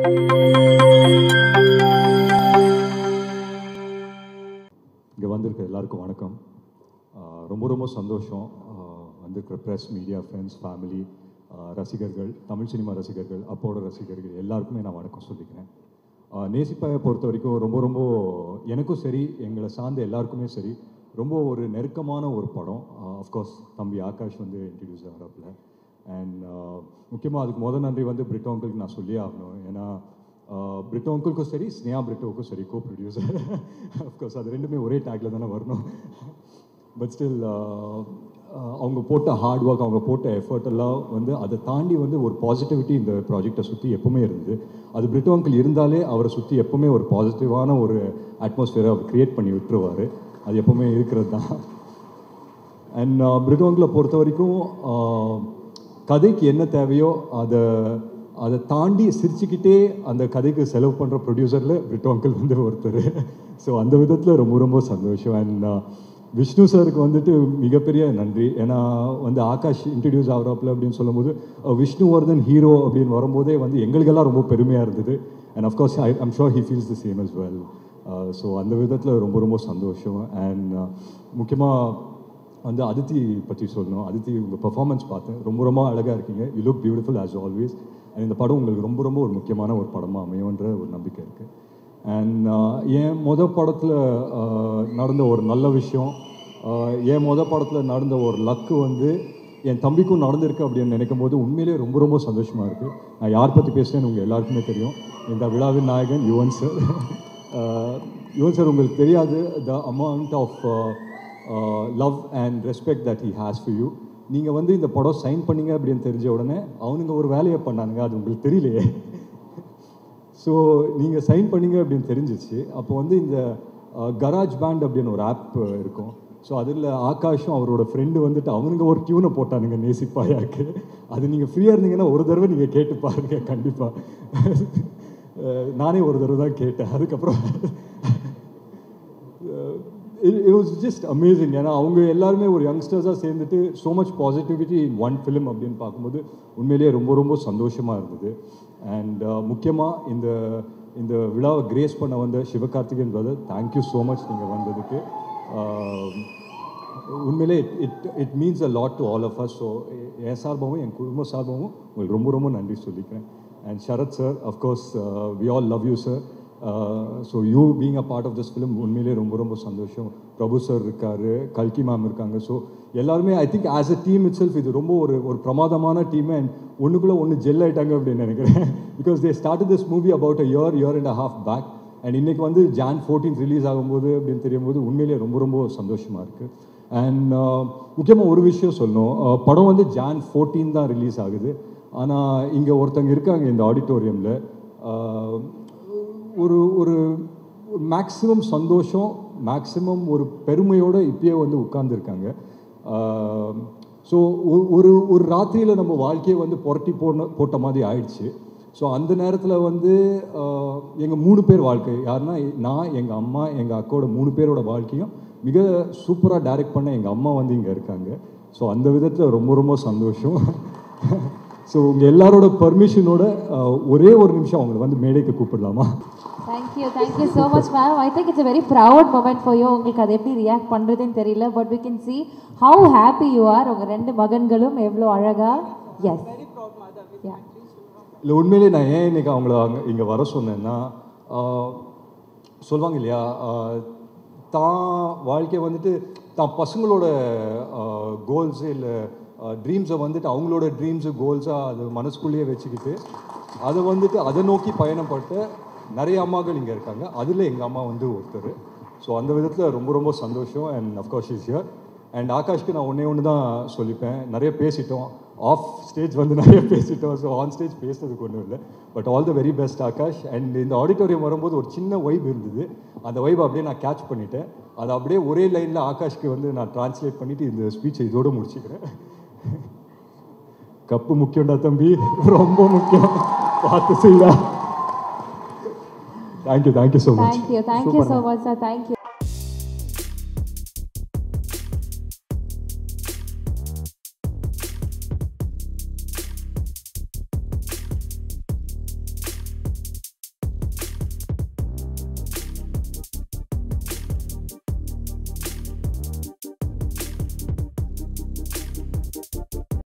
இங்கே வந்திருக்க எல்லாருக்கும் வணக்கம். ரொம்ப ரொம்ப சந்தோஷம். வந்திருக்கிற ப்ரெஸ், மீடியா, ஃப்ரெண்ட்ஸ், ஃபேமிலி, ரசிகர்கள், தமிழ் சினிமா ரசிகர்கள், அப்போட ரசிகர்கள் எல்லாருக்குமே நான் வணக்கம் சொல்லிக்கிறேன். நேசிப்பாயை பொறுத்த வரைக்கும் ரொம்ப ரொம்ப எனக்கும் சரி, எங்களை சார்ந்த எல்லாருக்குமே சரி, ரொம்ப ஒரு நெருக்கமான ஒரு படம். அஃப்கோர்ஸ் தம்பி ஆகாஷ் வந்து இன்ட்ரடியூஸ் ஆகிறாப்புல. அண்ட் முக்கியமாக அதுக்கு முதல் நன்றி வந்து பிரிட்டோ அங்கிளுக்கு நான் சொல்லியே ஆகணும். ஏன்னா பிரிட்டோ அங்கிளுக்கும் சரி, ஸ்னேஹா பிரிட்டோவுக்கும் சரி, கோ ப்ரொடியூசர். அஃப்கோர்ஸ் அது ரெண்டுமே ஒரே டேக்கில் தானே வரணும். பட் ஸ்டில் அவங்க போட்ட ஹார்ட் ஒர்க், அவங்க போட்ட எஃபர்ட் எல்லாம் வந்து அதை தாண்டி வந்து ஒரு பாசிட்டிவிட்டி இந்த ப்ராஜெக்டை சுற்றி எப்பவுமே இருந்தது. அது பிரிட்டோ அங்கிள் இருந்தாலே அவரை சுற்றி எப்பவுமே ஒரு பாசிட்டிவான ஒரு அட்மாஸ்ஃபியரை அவர் க்ரியேட் பண்ணி விட்டுருவார். அது எப்பவுமே இருக்கிறது தான். அண்ட் பிரிட்டோ அங்கிளை பொறுத்த வரைக்கும் கதைக்கு என்ன தேவையோ அதை தாண்டி சிரிச்சுக்கிட்டே அந்த கதைக்கு செலவு பண்ணுற ப்ரொடியூசரில் பிரிட்டோ அங்கிள் வந்து ஒருத்தர். ஸோ அந்த விதத்தில் ரொம்ப ரொம்ப சந்தோஷம். அண்ட் விஷ்ணு சாருக்கு வந்துட்டு மிகப்பெரிய நன்றி. ஏன்னா வந்து ஆகாஷ் இன்ட்ரடியூஸ் ஆகிறாப்புல அப்படின்னு சொல்லும்போது விஷ்ணுவர்தன் ஹீரோ அப்படின்னு வரும்போதே வந்து எங்களுக்கெல்லாம் ரொம்ப பெருமையாக இருந்தது. And of course I'm sure he feels the same as well. So அந்த விதத்தில் ரொம்ப ரொம்ப சந்தோஷம். அண்ட் முக்கியமாக வந்து அதித்தி பற்றி சொல்லணும். அதித்தி உங்கள் பர்ஃபார்மன்ஸ் பார்த்தேன், ரொம்ப ரொம்ப அழகாக இருக்கீங்க. You look beautiful as always. And இந்த படம் உங்களுக்கு ரொம்ப ரொம்ப ஒரு முக்கியமான ஒரு படமாக அமையுன்ற ஒரு நம்பிக்கை இருக்குது. அண்ட் என் படத்தில் நடந்த ஒரு நல்ல விஷயம், என் படத்தில் நடந்த ஒரு லக்கு வந்து என் தம்பிக்கும் நடந்திருக்கு அப்படின்னு நினைக்கும் போது உண்மையிலே ரொம்ப ரொம்ப சந்தோஷமாக இருக்குது. நான் யார் பற்றி பேசுகிறேன்னு உங்கள் எல்லாருக்குமே தெரியும். இந்த விழாவின் நாயகன் யுவன் சார். யுவன் சார், உங்களுக்கு தெரியாது the amount of love and respect that he has for you. நீங்கள் வந்து இந்த படம் சைன் பண்ணீங்க அப்படின்னு தெரிஞ்ச உடனே அவனுங்க ஒரு வேலையை பண்ணானுங்க, அது உங்களுக்கு தெரியலையே. ஸோ நீங்கள் சைன் பண்ணீங்க அப்படின்னு தெரிஞ்சிச்சு. அப்போ வந்து இந்த கராஜ் பேண்ட் அப்படின்னு ஒரு ஆப் இருக்கும். ஸோ அதில் ஆகாஷும் அவரோட ஃப்ரெண்டு வந்துட்டு அவனுங்க ஒரு டியூனை போட்டானுங்க நேசிப்பாயாக்கு. அது நீங்கள் ஃப்ரீயாக இருந்தீங்கன்னா ஒரு தடவை நீங்கள் கேட்டு பாருங்க. கண்டிப்பாக நானே ஒரு தடவை தான் கேட்டேன். அதுக்கப்புறம் it was just amazing. ஏன்னா அவங்க எல்லாருமே ஒரு யங்ஸ்டர்ஸாக சேர்ந்துட்டு so much positivity in one film அப்படின்னு பார்க்கும்போது உண்மையிலேயே ரொம்ப ரொம்ப சந்தோஷமாக இருந்தது. அண்ட் முக்கியமாக இந்த விழாவை கிரேஸ் பண்ண வந்த Sivakarthikeyan brother, thank you so much நீங்கள் வந்ததுக்கு. உண்மையிலே it means a lot to all of us. So என் சார்பாகவும் என் குடும்ப சார்பாகவும் உங்களுக்கு ரொம்ப ரொம்ப நன்றி சொல்லிக்கிறேன். And Sarath sir, of course we all love you sir. So you being a part of this film உண்மையிலே ரொம்ப ரொம்ப சந்தோஷம். பிரபு சார் இருக்கார், கல்கி மேம் இருக்காங்க. ஸோ எல்லாருமே I think as a team it self இது ரொம்ப ஒரு பிரமாதமான டீம். அண்ட் ஒன்றுக்குள்ளே ஒன்று ஜெல் ஆகிட்டாங்க அப்படின்னு நினைக்கிறேன். Because they started this movie about a year and a half back. And இன்றைக்கி வந்து Jan 14 ரிலீஸ் ஆகும்போது அப்படின்னு தெரியும்போது உண்மையிலே ரொம்ப ரொம்ப சந்தோஷமாக இருக்குது. அண்ட் முக்கியமாக ஒரு விஷயம் சொல்லணும், படம் வந்து Jan 14 தான் ரிலீஸ் ஆகுது. ஆனால் இங்கே ஒருத்தங்க இருக்காங்க இந்த ஆடிட்டோரியமில், ஒரு மேக்ஸிமம் சந்தோஷம், மேக்ஸிமம் ஒரு பெருமையோடு இப்பயே வந்து உட்கார்ந்துருக்காங்க. ஸோ ஒரு ராத்திரியில் நம்ம வாழ்க்கையை வந்து புரட்டி போட்ட மாதிரி ஆயிடுச்சு. ஸோ அந்த நேரத்தில் வந்து எங்கள் 3 பேர் வாழ்க்கை, யாருன்னா நான், எங்கள் அம்மா, எங்கள் அக்காவோட 3 பேரோட வாழ்க்கையும் மிக சூப்பராக டைரக்ட் பண்ண எங்கள் அம்மா வந்து இங்கே இருக்காங்க. ஸோ அந்த விதத்தில் ரொம்ப ரொம்ப சந்தோஷம். ஸோ உங்கள் எல்லாரோட பர்மிஷனோட ஒரே ஒரு நிமிஷம் அவங்களை வந்து மேடைக்கு கூப்பிடலாமா? Thank you so much ma'am. I think it's a very proud moment for you. உங்களுக்கு அது எப்படி ரியாக்ட் பண்ணுறதுன்னு தெரியல. But we can see how happy you are. உங்கள் 2 மகன்களும் எவ்வளோ அழகா. எஸ், இல்லை உண்மையிலே நான் ஏன் இன்னைக்கு அவங்கள இங்கே வர சொன்னேன்னா, சொல்லுவாங்க இல்லையா, தான் வாழ்க்கையை வந்துட்டு தான் பசங்களோட கோல்ஸு இல்லை ட்ரீம்ஸை வந்துட்டு அவங்களோட ட்ரீம்ஸு கோல்ஸாக அது மனசுக்குள்ளேயே வச்சுக்கிட்டு அதை வந்துட்டு அதை நோக்கி பயணப்பட்டு நிறைய அம்மாக்கள் இங்கே இருக்காங்க. அதில் எங்கள் அம்மா வந்து ஒருத்தர். ஸோ அந்த விதத்தில் ரொம்ப ரொம்ப சந்தோஷம். And of course is here. And ஆகாஷ்க்கு நான் ஒன்று தான் சொல்லிப்பேன், நிறைய பேசிட்டோம், ஆஃப் ஸ்டேஜ் வந்து நிறைய பேசிட்டோம். ஸோ ஆன் ஸ்டேஜ் பேசுறதுக்கு ஒன்றும் இல்லை. But all the very best Akash. And இந்த ஆடிட்டோரியம் வரும்போது ஒரு சின்ன வைப் இருந்தது, அந்த வைப் அப்படியே நான் கேட்ச் பண்ணிட்டேன். அதை அப்படியே ஒரே லைனில் ஆகாஷ்க்கு வந்து நான் டிரான்ஸ்லேட் பண்ணிவிட்டு இந்த ஸ்பீச்சை இதோடு முடிச்சுக்கிறேன். கப்பு முக்கியம்டா தம்பி, ரொம்ப முக்கியம், பார்த்து செய்யலாம். Thank you so much. Thank you so much sir. Thank you.